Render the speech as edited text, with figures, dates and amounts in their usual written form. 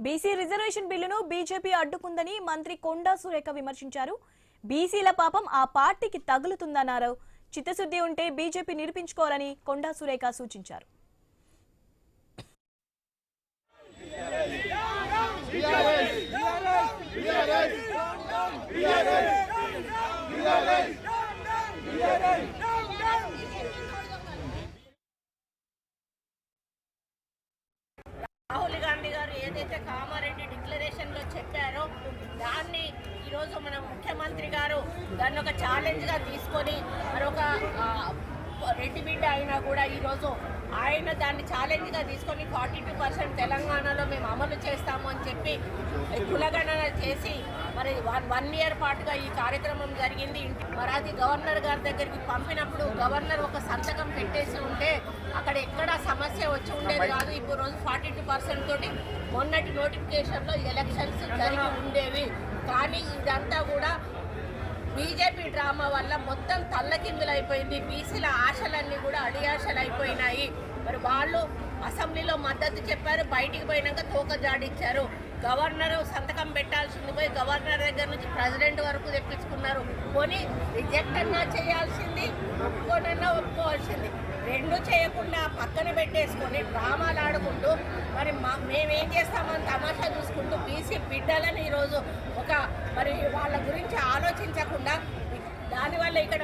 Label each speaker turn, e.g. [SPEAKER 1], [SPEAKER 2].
[SPEAKER 1] BC reservation బిల్లును BJP అడ్డుకుందని మంత్రి కొండా సురేఖ విమర్శించారు. బీసీల పాపం ఆ పార్టీకి తగులుతుందన్నారు. చిత్తశుద్ధి ఉంటే బీజేపీ నిరూపించుకోవాలని కొండా సురేఖ సూచించారు.
[SPEAKER 2] రాహుల్ గాంధీ గారు ఏదైతే కామారెడ్డి డిక్లరేషన్ లో చెప్పారో దాన్ని ఈరోజు మన ముఖ్యమంత్రి గారు దాన్ని ఒక ఛాలెంజ్ గా తీసుకొని మరొక రెడ్డి బిడ్డ అయినా కూడా ఈరోజు ఆయన దాన్ని ఛాలెంజ్ గా తీసుకొని 42% తెలంగాణలో మేము అమలు చేస్తాము అని చెప్పి కులగణన చేసి మరి 1 year పాటుగా ఈ కార్యక్రమం జరిగింది. మరి అది గవర్నర్ గారి దగ్గరికి పంపినప్పుడు గవర్నర్ ఒక సంతకం పెట్టేసి ఉంటే అక్కడ ఎక్కడ సమస్య వచ్చి ఉండేది కాదు. ఇప్పుడు రోజు 42% తోటి మొన్నటి నోటిఫికేషన్లో ఎలక్షన్స్ జరిగి ఉండేవి. కానీ ఇదంతా కూడా బీజేపీ డ్రామా వల్ల మొత్తం తల్లకిందులైపోయింది. బీసీల ఆశలన్నీ కూడా అడియాశలు అయిపోయినాయి. మరి వాళ్ళు అసెంబ్లీలో మద్దతు చెప్పారు, బయటికి పోయినాక తోక జాడిచ్చారు. గవర్నర్ సంతకం పెట్టాల్సింది పోయి గవర్నర్ దగ్గర నుంచి ప్రెసిడెంట్ వరకు తెప్పించుకున్నారు. కొని రిజెక్ట్ అన్నా చేయాల్సింది, ఒప్పుకోనన్నా ఒప్పుకోవాల్సింది. రెండు చేయకుండా పక్కన పెట్టేసుకొని డ్రామాలు ఆడుకుంటూ మరి మేమేం చేస్తామని తమాషా చూసుకుంటూ బీసీ బిడ్డలని ఈరోజు మరి వాళ్ళ గురించి ఆలోచించకుండా దానివల్ల ఇక్కడ